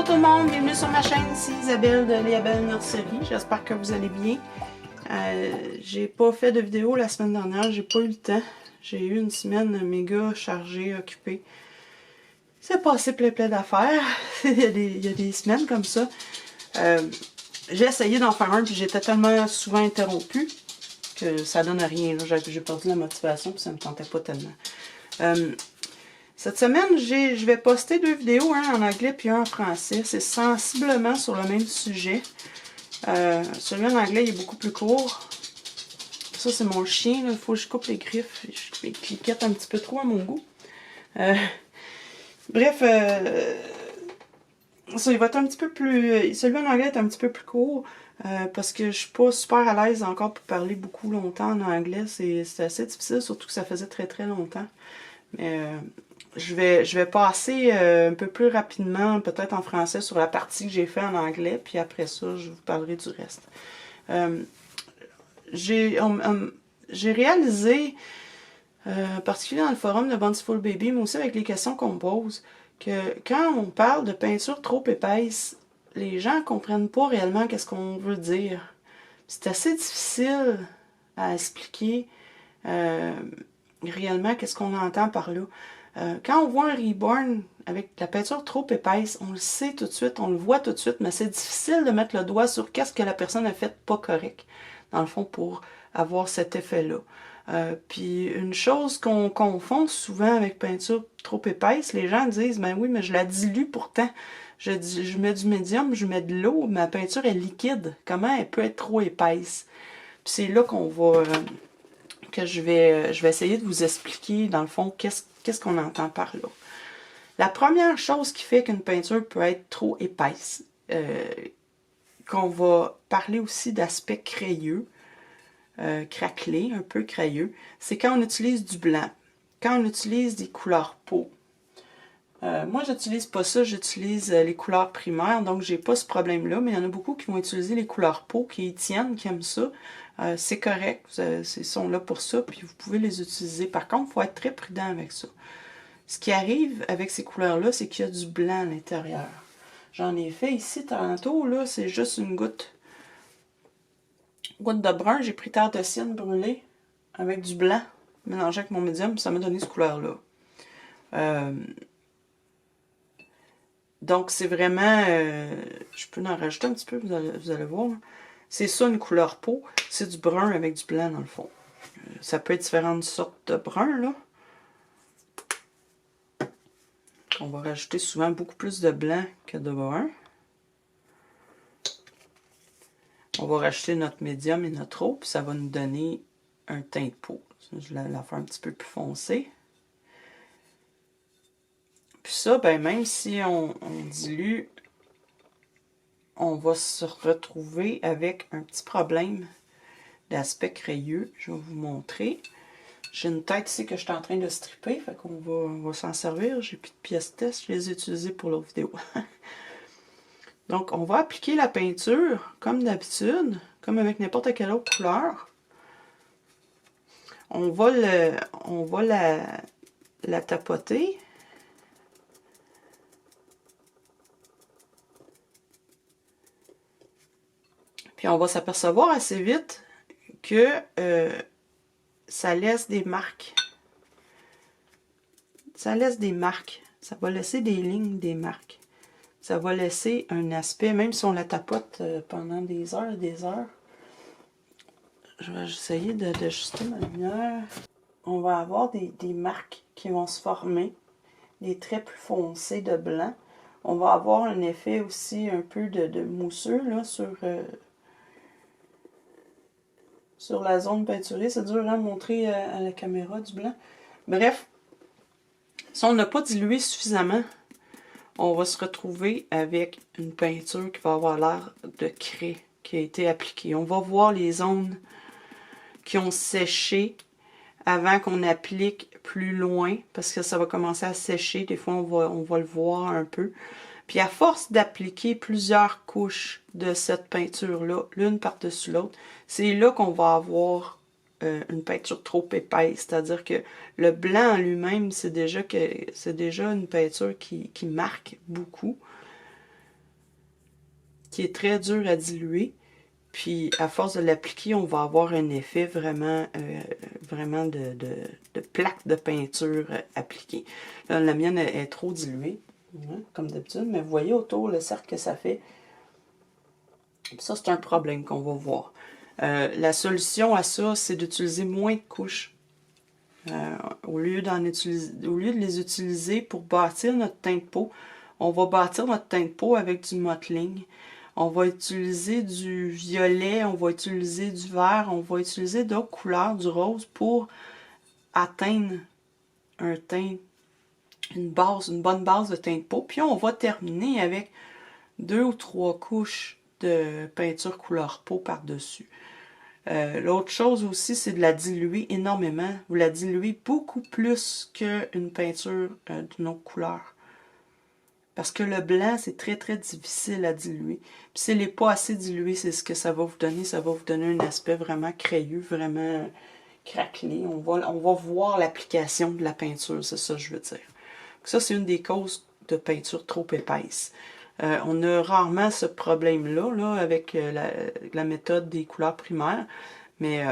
tout le monde, bienvenue sur ma chaîne, c'est Isabelle de Léabelle Nurserie. J'espère que vous allez bien. J'ai pas fait de vidéo la semaine dernière, j'ai pas eu le temps. J'ai eu une semaine méga chargée, occupée. C'est passé plein d'affaires. il y a des semaines comme ça. J'ai essayé d'en faire un, puis j'étais tellement souvent interrompue que ça donne rien. J'ai perdu la motivation, puis ça me tentait pas tellement. Cette semaine, je vais poster 2 vidéos, un en anglais puis un en français. C'est sensiblement sur le même sujet. Celui en anglais, il est beaucoup plus court. Ça, c'est mon chien. Il faut que je coupe les griffes. Je cliquette un petit peu trop à mon goût. Bref, ça, il va être un petit peu plus... Celui en anglais est un petit peu plus court. Parce que je suis pas super à l'aise encore pour parler beaucoup longtemps en anglais. C'est assez difficile, surtout que ça faisait très longtemps. Mais... Je vais passer un peu plus rapidement, peut-être en français, sur la partie que j'ai fait en anglais, puis après ça, je vous parlerai du reste. J'ai réalisé, particulièrement dans le forum de Bountiful Baby, mais aussi avec les questions qu'on me pose, que quand on parle de peinture trop épaisse, les gens ne comprennent pas réellement qu'est-ce qu'on veut dire. C'est assez difficile à expliquer réellement qu'est-ce qu'on entend par là. Quand on voit un reborn avec la peinture trop épaisse, on le sait tout de suite, on le voit tout de suite, mais c'est difficile de mettre le doigt sur qu'est-ce que la personne a fait pas correct, dans le fond, pour avoir cet effet-là. Puis une chose qu'on confond souvent avec peinture trop épaisse, les gens disent, ben oui, mais je la dilue pourtant. Je mets du médium, je mets de l'eau, ma peinture est liquide. Comment elle peut être trop épaisse? Puis c'est là qu'on va... que je vais essayer de vous expliquer, dans le fond, qu'est-ce qu'on entend par là. La première chose qui fait qu'une peinture peut être trop épaisse, qu'on va parler aussi d'aspect crayeux, craquelé, un peu crayeux, c'est quand on utilise du blanc, quand on utilise des couleurs peau. Moi, j'utilise pas ça, j'utilise les couleurs primaires, donc j'ai pas ce problème-là, mais il y en a beaucoup qui vont utiliser les couleurs peau, qui y tiennent, qui aiment ça. C'est correct, ils sont là pour ça, puis vous pouvez les utiliser. Par contre, il faut être très prudent avec ça. Ce qui arrive avec ces couleurs-là, c'est qu'il y a du blanc à l'intérieur. J'en ai fait ici tantôt, là, c'est juste une goutte de brun. J'ai pris terre de cygne brûlée avec du blanc, mélangé avec mon médium, ça m'a donné cette couleur-là. Donc, c'est vraiment... je peux en rajouter un petit peu, vous allez voir. C'est ça, une couleur peau. C'est du brun avec du blanc, dans le fond. Ça peut être différentes sortes de brun, là. On va rajouter souvent beaucoup plus de blanc que de brun. On va rajouter notre médium et notre eau, puis ça va nous donner un teint de peau. Je vais la faire un petit peu plus foncée. Puis ça, ben même si on dilue, on va se retrouver avec un petit problème d'aspect crayeux. Je vais vous montrer. J'ai une tête ici que je suis en train de stripper, fait qu'on va s'en servir. J'ai plus de pièces test, je les ai utilisées pour l'autre vidéo. Donc, on va appliquer la peinture comme d'habitude, comme avec n'importe quelle autre couleur. On va la tapoter. Puis on va s'apercevoir assez vite que ça laisse des marques. Ça laisse des marques. Ça va laisser des lignes, des marques. Ça va laisser un aspect, même si on la tapote pendant des heures et des heures. Je vais essayer d'ajuster ma lumière. On va avoir des marques qui vont se former. Des traits plus foncés de blanc. On va avoir un effet aussi un peu de mousseux là, sur la zone peinturée. C'est dur à montrer à la caméra du blanc. Bref, si on n'a pas dilué suffisamment, on va se retrouver avec une peinture qui va avoir l'air de craie qui a été appliquée. On va voir les zones qui ont séché avant qu'on applique plus loin, parce que ça va commencer à sécher. Des fois, on va le voir un peu. Puis à force d'appliquer plusieurs couches de cette peinture-là, l'une par-dessus l'autre, c'est là qu'on va avoir une peinture trop épaisse. C'est-à-dire que le blanc en lui-même, c'est déjà une peinture qui marque beaucoup. qui est très dur à diluer. Puis, à force de l'appliquer, on va avoir un effet vraiment, vraiment de plaque de peinture appliquée. Là, la mienne est trop diluée, comme d'habitude, mais vous voyez autour le cercle que ça fait. Ça, c'est un problème qu'on va voir. La solution à ça, c'est d'utiliser moins de couches. Au lieu de les utiliser pour bâtir notre teint de peau, on va bâtir notre teint de peau avec du mottling. On va utiliser du violet, on va utiliser du vert, on va utiliser d'autres couleurs, du rose, pour atteindre un teint, une bonne base de teint de peau. Puis on va terminer avec 2 ou 3 couches de peinture couleur peau par-dessus. L'autre chose aussi, c'est de la diluer énormément. Vous la diluez beaucoup plus qu'une peinture d'une autre couleur. Parce que le blanc, c'est très, très difficile à diluer. Puis s'il n'est pas assez dilué, c'est ce que ça va vous donner. Ça va vous donner un aspect vraiment crayeux, vraiment craquelé. On va voir l'application de la peinture, c'est ça que je veux dire. Ça, c'est une des causes de peinture trop épaisse. On a rarement ce problème-là là, avec la méthode des couleurs primaires, mais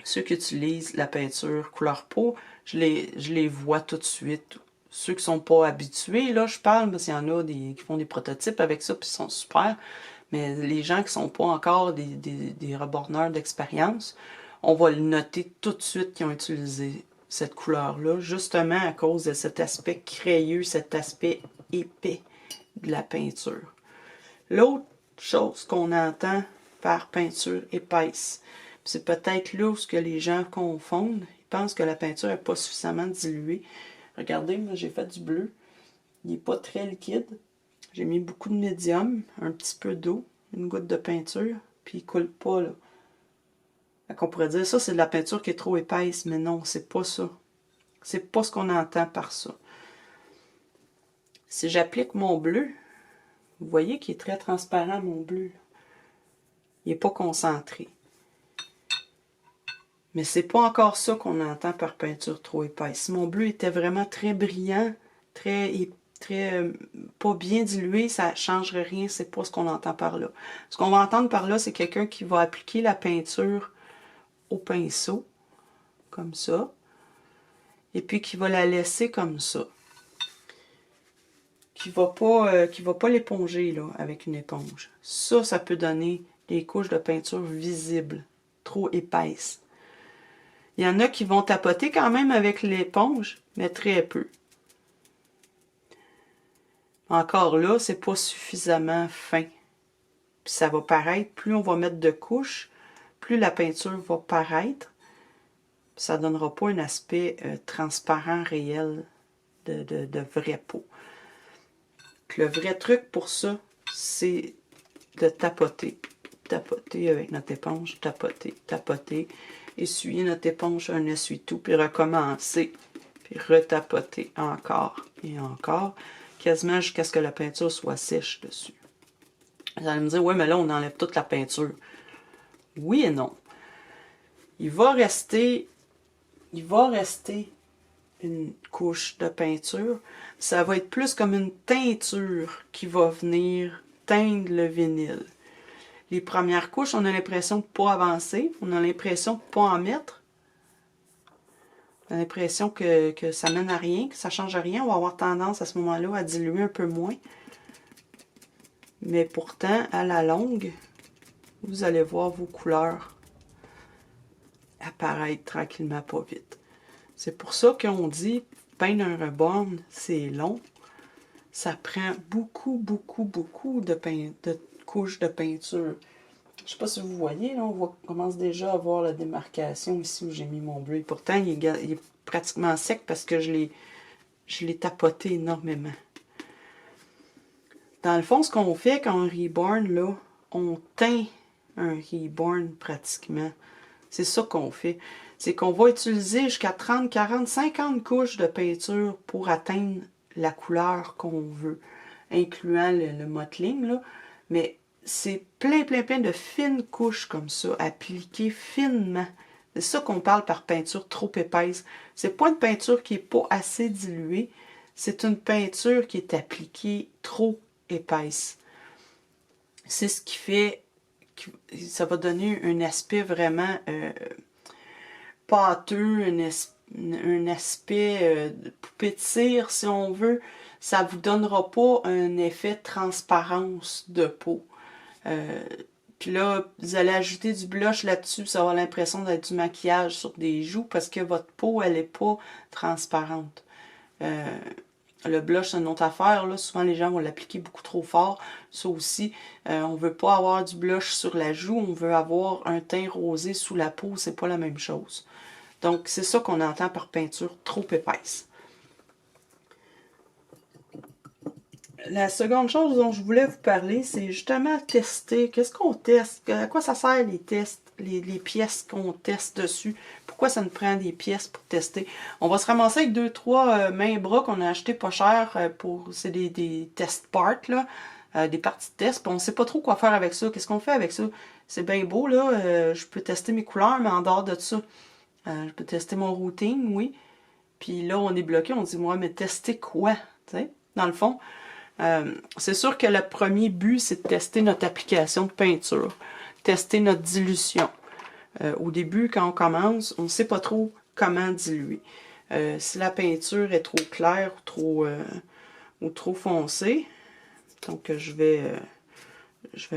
ceux qui utilisent la peinture couleur peau, je les vois tout de suite. Ceux qui ne sont pas habitués, là, je parle, parce qu'il y en a qui font des prototypes avec ça, puis ils sont super, mais les gens qui ne sont pas encore des reborneurs d'expérience, on va le noter tout de suite qu'ils ont utilisé cette couleur-là, justement à cause de cet aspect crayeux, cet aspect épais de la peinture. L'autre chose qu'on entend par peinture épaisse, c'est peut-être là où que les gens confondent. Ils pensent que la peinture n'est pas suffisamment diluée. Regardez, moi j'ai fait du bleu. Il n'est pas très liquide. J'ai mis beaucoup de médium, un petit peu d'eau, une goutte de peinture, puis il ne coule pas là. Donc on pourrait dire ça, c'est de la peinture qui est trop épaisse, mais non, c'est pas ça. C'est pas ce qu'on entend par ça. Si j'applique mon bleu, vous voyez qu'il est très transparent, mon bleu. Il n'est pas concentré. Mais c'est pas encore ça qu'on entend par peinture trop épaisse. Si mon bleu était vraiment très brillant, très pas bien dilué, ça ne changerait rien. C'est pas ce qu'on entend par là. Ce qu'on va entendre par là, c'est quelqu'un qui va appliquer la peinture au pinceau, comme ça, et puis qui va la laisser comme ça. Qui va pas l'éponger là, avec une éponge. Ça peut donner des couches de peinture visibles, trop épaisses. Il y en a qui vont tapoter quand même avec l'éponge, mais très peu. Encore là, c'est pas suffisamment fin. Puis ça va paraître, plus on va mettre de couches, plus la peinture va paraître. Puis ça ne donnera pas un aspect transparent réel de vraie peau. Le vrai truc pour ça, c'est de tapoter. Tapoter avec notre éponge, tapoter, tapoter. Essuyer notre éponge, un essuie-tout, puis recommencer. Puis retapoter encore et encore, quasiment jusqu'à ce que la peinture soit sèche dessus. Vous allez me dire, oui, mais là, on enlève toute la peinture. Oui et non. Il va rester une couche de peinture. Ça va être plus comme une teinture qui va venir teindre le vinyle. Les premières couches, on a l'impression de ne pas avancer. On a l'impression de ne pas en mettre. On a l'impression que ça mène à rien, que ça ne change rien. On va avoir tendance à ce moment-là à diluer un peu moins. Mais pourtant, à la longue, vous allez voir vos couleurs apparaître tranquillement, pas vite. C'est pour ça qu'on dit peindre un reborn, c'est long. Ça prend beaucoup de couches de peinture. Je ne sais pas si vous voyez, là, on commence déjà à voir la démarcation ici où j'ai mis mon bleu. Et pourtant, il est pratiquement sec parce que je l'ai tapoté énormément. Dans le fond, ce qu'on fait quand on reborn, là, on teint un reborn pratiquement. C'est ça qu'on fait. C'est qu'on va utiliser jusqu'à 30, 40, 50 couches de peinture pour atteindre la couleur qu'on veut, incluant le mottling, là. Mais c'est plein de fines couches comme ça, appliquées finement. C'est ça qu'on parle par peinture trop épaisse. C'est pas une peinture qui n'est pas assez diluée, c'est une peinture qui est appliquée trop épaisse. c'est ce qui fait que ça va donner un aspect vraiment pâteux, un aspect de poupée de cire, si on veut. Ça vous donnera pas un effet de transparence de peau. Puis là, vous allez ajouter du blush là-dessus, ça va avoir l'impression d'être du maquillage sur des joues parce que votre peau, elle n'est pas transparente. Le blush, c'est une autre affaire. Là. Souvent, les gens vont l'appliquer beaucoup trop fort. Ça aussi, on veut pas avoir du blush sur la joue, on veut avoir un teint rosé sous la peau. C'est pas la même chose. Donc, c'est ça qu'on entend par peinture trop épaisse. La seconde chose dont je voulais vous parler, c'est justement tester. Qu'est-ce qu'on teste? À quoi ça sert les tests, les pièces qu'on teste dessus? Pourquoi ça nous prend des pièces pour tester? On va se ramasser avec 2-3 mains-bras qu'on a acheté pas cher pour. C'est des test parts, là, des parties de test. Puis on sait pas trop quoi faire avec ça. Qu'est-ce qu'on fait avec ça? C'est bien beau, là. Je peux tester mes couleurs, mais en dehors de ça, je peux tester mon routing, oui. Puis là, on est bloqué, on dit, moi, mais tester quoi? Tu sais, dans le fond. C'est sûr que le premier but, c'est de tester notre application de peinture, tester notre dilution. Au début, quand on commence, on ne sait pas trop comment diluer. Si la peinture est trop claire ou trop foncée, donc je vais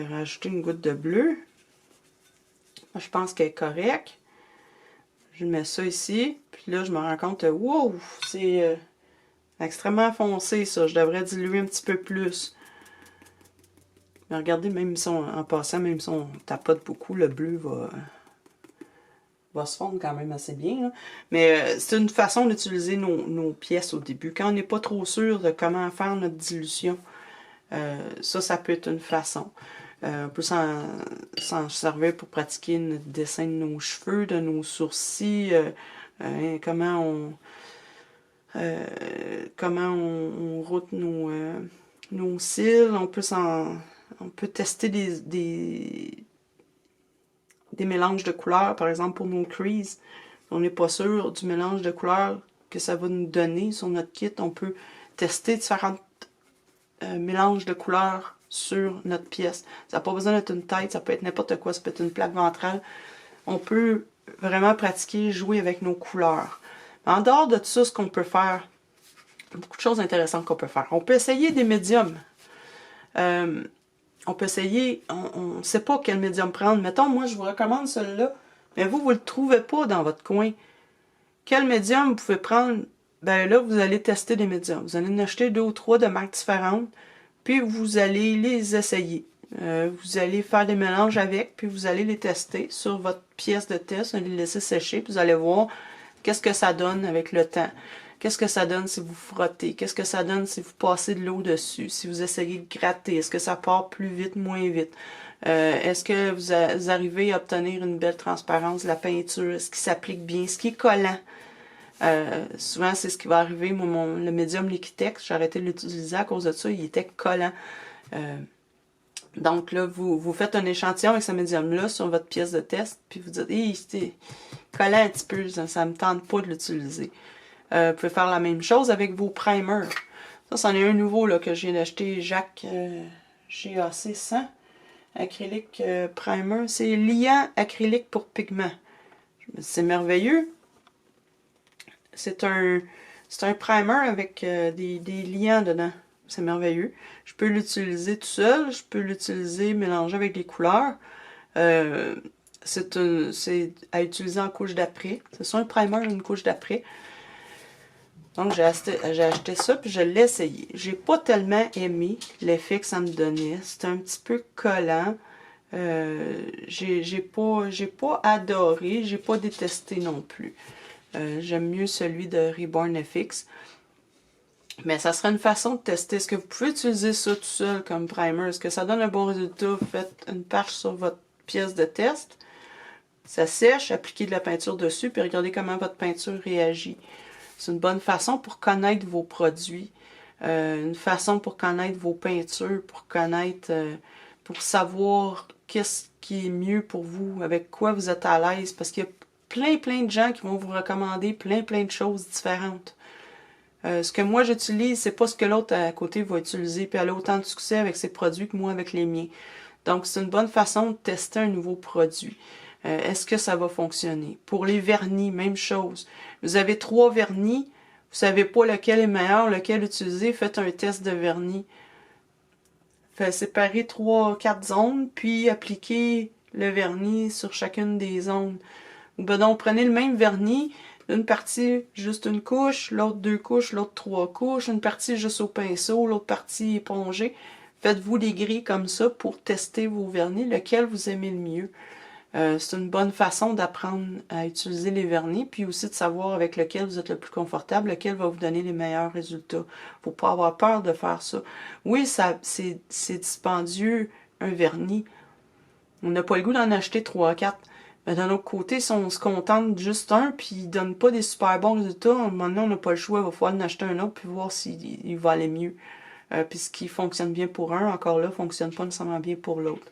rajouter une goutte de bleu. Moi, je pense qu'elle est correcte. Je mets ça ici, puis là, je me rends compte, wow, c'est extrêmement foncé, ça. Je devrais diluer un petit peu plus. Mais regardez, même si en passant, même si on tapote beaucoup, le bleu va se fondre quand même assez bien. Là. Mais c'est une façon d'utiliser nos pièces au début. Quand on n'est pas trop sûr de comment faire notre dilution, ça peut être une façon. On peut s'en servir pour pratiquer notre dessin de nos cheveux, de nos sourcils, comment on route nos cils. On peut tester des mélanges de couleurs, par exemple pour nos creases. On n'est pas sûr du mélange de couleurs que ça va nous donner sur notre kit. On peut tester différents mélanges de couleurs sur notre pièce. Ça n'a pas besoin d'être une tête, ça peut être n'importe quoi, ça peut être une plaque ventrale. On peut vraiment pratiquer, jouer avec nos couleurs. En dehors de tout ça, ce qu'on peut faire, beaucoup de choses intéressantes qu'on peut faire. On peut essayer des médiums. On peut essayer, on ne sait pas quel médium prendre. Mettons, moi, je vous recommande celui-là, mais vous ne le trouvez pas dans votre coin. Quel médium vous pouvez prendre? Ben là, vous allez tester des médiums. Vous allez en acheter 2 ou 3 de marques différentes, puis vous allez les essayer. Vous allez faire des mélanges avec, puis vous allez les tester sur votre pièce de test. Vous allez les laisser sécher, puis vous allez voir qu'est-ce que ça donne avec le temps. Qu'est-ce que ça donne si vous frottez? Qu'est-ce que ça donne si vous passez de l'eau dessus? Si vous essayez de gratter, est-ce que ça part plus vite, moins vite? Est-ce que vous arrivez à obtenir une belle transparence de la peinture? Est-ce qu'il s'applique bien? Est-ce qu'il est collant? Souvent, c'est ce qui va arriver. Moi, le médium Liquitex, j'ai arrêté de l'utiliser à cause de ça. Il était collant. Donc là, vous faites un échantillon avec ce médium-là sur votre pièce de test, puis vous dites, hey, c'était collant un petit peu, ça me tente pas de l'utiliser. Vous pouvez faire la même chose avec vos primers. Ça, c'en est un nouveau là, que je viens d'acheter, Jacques GAC 100 acrylique primer. C'est liant acrylique pour pigment. C'est merveilleux. C'est un primer avec des liants dedans. C'est merveilleux. Je peux l'utiliser tout seul. Je peux l'utiliser mélangé avec les couleurs. C'est à utiliser en couche d'après. C'est soit un primer ou une couche d'après. Donc, j'ai acheté ça, puis je l'ai essayé. J'ai pas tellement aimé l'effet que ça me donnait. C'était un petit peu collant. J'ai pas adoré, j'ai pas détesté non plus. J'aime mieux celui de Reborn FX. Mais ça serait une façon de tester. Est-ce que vous pouvez utiliser ça tout seul comme primer? Est-ce que ça donne un bon résultat? Vous faites une patch sur votre pièce de test. Ça sèche, appliquez de la peinture dessus, puis regardez comment votre peinture réagit. C'est une bonne façon pour connaître vos produits, une façon pour connaître vos peintures, pour connaître, pour savoir qu'est-ce qui est mieux pour vous, avec quoi vous êtes à l'aise, parce qu'il y a plein de gens qui vont vous recommander plein de choses différentes. Ce que moi j'utilise, c'est pas ce que l'autre à côté va utiliser, puis elle a autant de succès avec ses produits que moi avec les miens. Donc, c'est une bonne façon de tester un nouveau produit. Est-ce que ça va fonctionner? Pour les vernis, même chose. Vous avez 3 vernis, vous savez pas lequel est meilleur, lequel utiliser, faites un test de vernis. Faites séparer 3-4 zones, puis appliquez le vernis sur chacune des zones. Ben donc, prenez le même vernis, une partie juste une couche, l'autre 2 couches, l'autre 3 couches, une partie juste au pinceau, l'autre partie épongée. Faites-vous des grilles comme ça pour tester vos vernis, lequel vous aimez le mieux. C'est une bonne façon d'apprendre à utiliser les vernis, puis aussi de savoir avec lequel vous êtes le plus confortable, lequel va vous donner les meilleurs résultats. Faut pas avoir peur de faire ça. Oui, c'est dispendieux, un vernis. On n'a pas le goût d'en acheter 3-4. Mais d'un autre côté, si on se contente de juste un, puis il donne pas des super bons résultats, à un moment donné, on n'a pas le choix, il va falloir en acheter un autre, puis voir s'il va aller mieux. Puis ce qui fonctionne bien pour un, encore là, fonctionne pas nécessairement bien pour l'autre.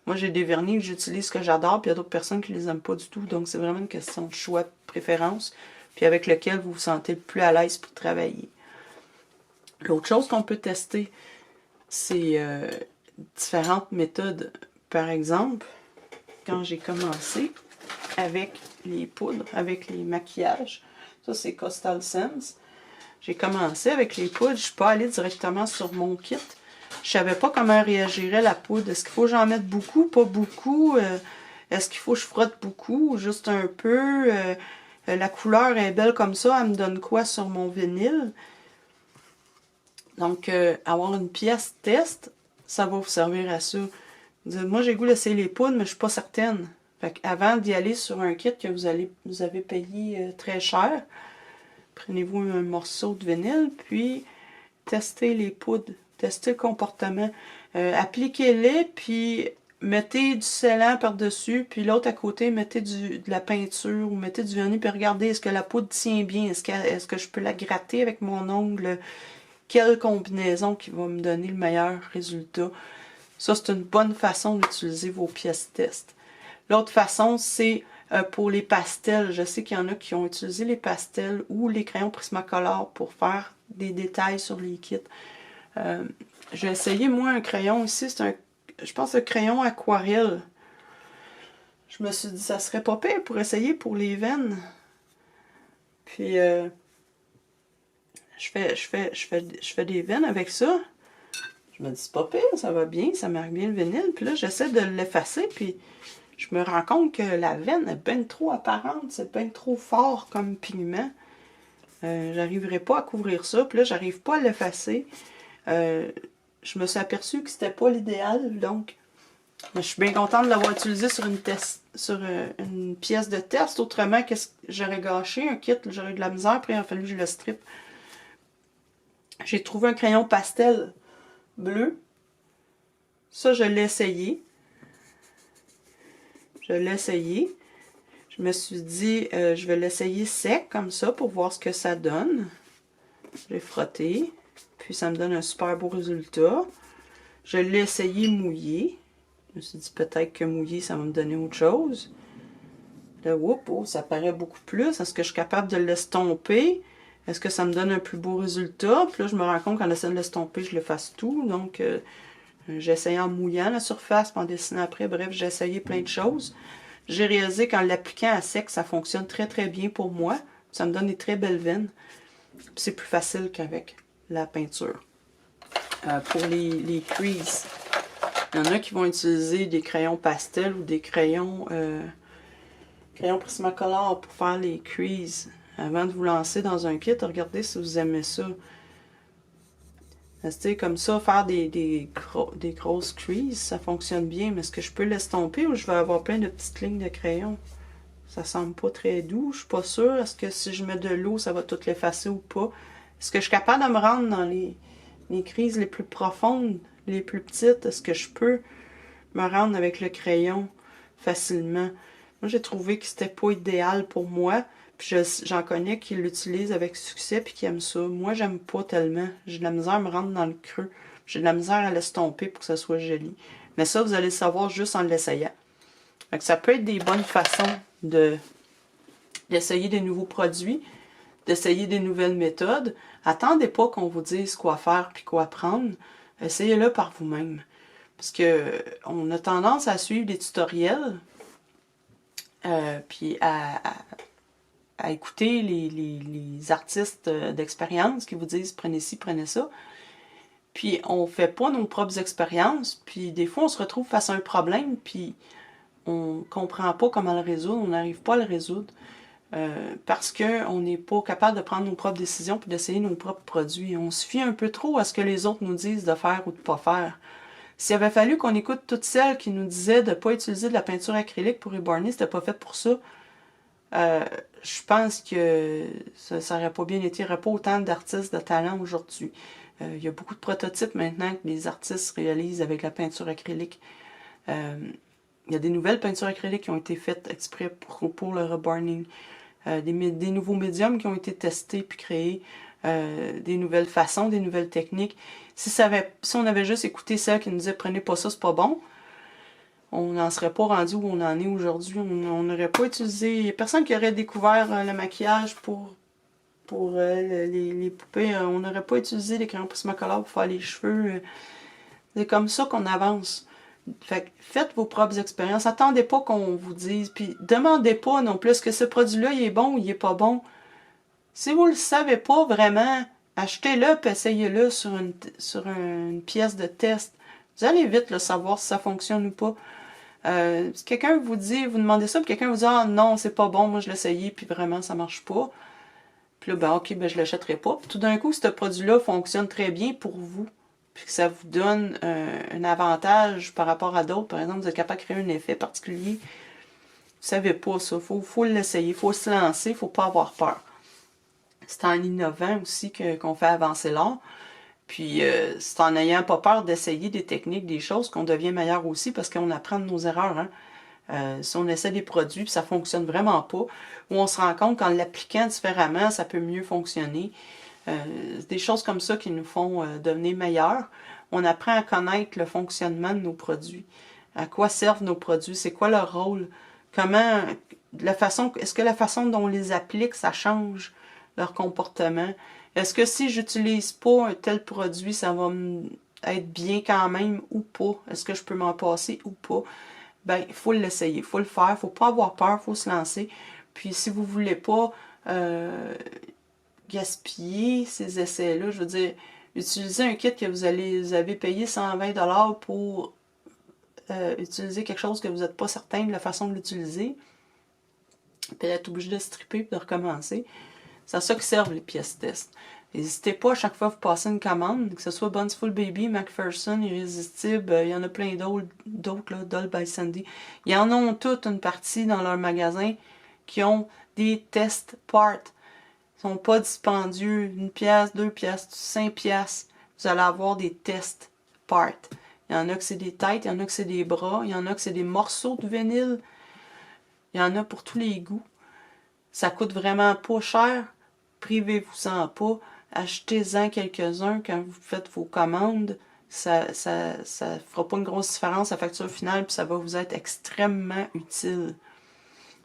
Moi, j'ai des vernis que j'utilise que j'adore, puis il y a d'autres personnes qui les aiment pas du tout. Donc, c'est vraiment une question de choix, de préférence, puis avec lequel vous vous sentez le plus à l'aise pour travailler. L'autre chose qu'on peut tester, c'est différentes méthodes. Par exemple, quand j'ai commencé avec les poudres, avec les maquillages, ça c'est Coastal Scents. J'ai commencé avec les poudres, je suis pas allée directement sur mon kit. Je savais pas comment réagirait la poudre. Est-ce qu'il faut que j'en mette beaucoup, pas beaucoup? Est-ce qu'il faut que je frotte beaucoup, juste un peu? La couleur est belle comme ça, elle me donne quoi sur mon vinyle? Donc, avoir une pièce test, ça va vous servir à ça. Moi, j'ai le goût d'essayer les poudres, mais je suis pas certaine. Fait qu'avant d'y aller sur un kit que vous avez payé très cher, prenez-vous un morceau de vinyle, puis testez les poudres. Testez le comportement. Appliquez-les, puis mettez du scellant par-dessus, puis l'autre à côté, mettez de la peinture ou mettez du vernis, puis regardez, est-ce que la poudre tient bien? Est-ce que je peux la gratter avec mon ongle? Quelle combinaison qui va me donner le meilleur résultat? Ça, c'est une bonne façon d'utiliser vos pièces test. L'autre façon, c'est pour les pastels. Je sais qu'il y en a qui ont utilisé les pastels ou les crayons Prismacolor pour faire des détails sur les kits. J'ai essayé, moi, un crayon ici. C'est je pense, un crayon aquarelle. Je me suis dit, ça serait pas pire pour essayer pour les veines. Puis, je fais des veines avec ça. Je me dis, c'est pas pire, ça va bien, ça marque bien le vinyle. Puis là, j'essaie de l'effacer, puis je me rends compte que la veine est bien trop apparente, c'est bien trop fort comme pigment. J'arriverai pas à couvrir ça, puis là, j'arrive pas à l'effacer. Je me suis aperçue que c'était pas l'idéal, donc je suis bien contente de l'avoir utilisé sur une pièce de test. Autrement, qu'est-ce que j'aurais gâché un kit, j'aurais eu de la misère, après il a fallu que je le strip. J'ai trouvé un crayon pastel bleu. Ça, je l'ai essayé. Je me suis dit, je vais l'essayer sec comme ça pour voir ce que ça donne. J'ai frotté. Puis ça me donne un super beau résultat. Je l'ai essayé mouillé. Je me suis dit peut-être que mouillé, ça va me donner autre chose. Là, oh, ça paraît beaucoup plus. Est-ce que je suis capable de l'estomper? Est-ce que ça me donne un plus beau résultat? Puis là, je me rends compte qu'en essayant de l'estomper, je l'efface tout. Donc, j'ai essayé en mouillant la surface, puis en dessinant après. Bref, j'ai essayé plein de choses. J'ai réalisé qu'en l'appliquant à sec, ça fonctionne très très bien pour moi. Ça me donne des très belles veines. C'est plus facile qu'avec la peinture. Pour les creases, il y en a qui vont utiliser des crayons pastel ou des crayons Prismacolor pour faire les creases. Avant de vous lancer dans un kit, regardez si vous aimez ça. Rester comme ça, faire des grosses creases, ça fonctionne bien. Mais est-ce que je peux l'estomper ou je vais avoir plein de petites lignes de crayon? Ça semble pas très doux, je suis pas sûre. Est-ce que si je mets de l'eau, ça va tout l'effacer ou pas? Est-ce que je suis capable de me rendre dans les creases les plus profondes, les plus petites? Est-ce que je peux me rendre avec le crayon facilement? Moi, j'ai trouvé que c'était pas idéal pour moi. Puis j'en connais qui l'utilisent avec succès puis qui aiment ça. Moi, j'aime pas tellement. J'ai de la misère à me rendre dans le creux. J'ai de la misère à l'estomper pour que ça soit joli. Mais ça, vous allez le savoir juste en l'essayant. Ça peut être des bonnes façons d'essayer des nouveaux produits, d'essayer des nouvelles méthodes. Attendez pas qu'on vous dise quoi faire puis quoi prendre. Essayez-le par vous-même. Parce que on a tendance à suivre des tutoriels, puis à écouter les artistes d'expérience qui vous disent prenez ci, prenez ça. Puis on fait pas nos propres expériences, puis des fois on se retrouve face à un problème, puis on comprend pas comment le résoudre, on n'arrive pas à le résoudre. Parce qu'on n'est pas capable de prendre nos propres décisions puis d'essayer nos propres produits. On se fie un peu trop à ce que les autres nous disent de faire ou de pas faire. S'il avait fallu qu'on écoute toutes celles qui nous disaient de ne pas utiliser de la peinture acrylique pour reborner, c'était pas fait pour ça. Je pense que ça n'aurait pas bien été, il n'y aurait pas autant d'artistes de talent aujourd'hui. Il y a beaucoup de prototypes maintenant que les artistes réalisent avec la peinture acrylique. Il y a des nouvelles peintures acryliques qui ont été faites exprès pour le reborning. Des nouveaux médiums qui ont été testés puis créés, des nouvelles façons, des nouvelles techniques. Si on avait juste écouté celles qui nous disaient prenez pas ça, c'est pas bon, on n'en serait pas rendu où on en est aujourd'hui. On n'aurait pas utilisé. Il n'y a personne qui aurait découvert le maquillage pour les poupées. On n'aurait pas utilisé les crayons Prismacolor pour faire les cheveux. C'est comme ça qu'on avance. Fait que faites vos propres expériences. Attendez pas qu'on vous dise. Puis demandez pas non plus que ce produit-là, il est bon ou il est pas bon. Si vous le savez pas vraiment, achetez-le et essayez-le sur une pièce de test. Vous allez vite le savoir si ça fonctionne ou pas. Si quelqu'un vous demandez ça, puis quelqu'un vous dit ah non, c'est pas bon, moi je l'ai essayé, puis vraiment ça marche pas. Puis là, ben ok, ben je l'achèterai pas. Puis tout d'un coup, ce produit-là fonctionne très bien pour vous. Puis que ça vous donne un avantage par rapport à d'autres. Par exemple, vous êtes capable de créer un effet particulier. Vous savez pas ça. Faut l'essayer, il faut se lancer, il faut pas avoir peur. C'est en innovant aussi qu'on fait avancer l'art. Puis c'est en n'ayant pas peur d'essayer des techniques, des choses, qu'on devient meilleur aussi parce qu'on apprend de nos erreurs. Hein. Si on essaie des produits puis ça fonctionne vraiment pas, ou on se rend compte qu'en l'appliquant différemment, ça peut mieux fonctionner. Des choses comme ça qui nous font devenir meilleurs. On apprend à connaître le fonctionnement de nos produits. À quoi servent nos produits? C'est quoi leur rôle? Est-ce que la façon dont on les applique, ça change leur comportement? Est-ce que si j'utilise pas un tel produit, ça va être bien quand même ou pas? Est-ce que je peux m'en passer ou pas? Ben, il faut l'essayer, il faut le faire, il ne faut pas avoir peur, il faut se lancer. Puis si vous ne voulez pas gaspiller ces essais-là, je veux dire, utilisez un kit que vous avez payé 120$ pour utiliser quelque chose que vous n'êtes pas certain de la façon de l'utiliser, puis être obligé de stripper et de recommencer. C'est à ça que servent les pièces test. N'hésitez pas à chaque fois que vous passez une commande, que ce soit Bountiful Baby, McPherson, Irrésistible, il y en a plein d'autres, là, Doll by Sandy. Ils en ont toute une partie dans leur magasin qui ont des test parts. Ils ne sont pas dispendieux. 1 pièce, 2 pièces, 5 pièces. Vous allez avoir des test parts. Il y en a que c'est des têtes, il y en a que c'est des bras, il y en a que c'est des morceaux de vinyle. Il y en a pour tous les goûts. Ça coûte vraiment pas cher. Privez-vous-en pas. Achetez-en quelques-uns quand vous faites vos commandes. Ça fera pas une grosse différence à la facture finale, puis ça va vous être extrêmement utile.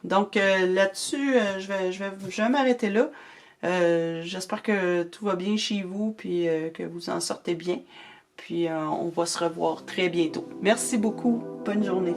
Donc là-dessus, je vais m'arrêter là. J'espère que tout va bien chez vous, puis que vous en sortez bien. Puis on va se revoir très bientôt. Merci beaucoup. Bonne journée.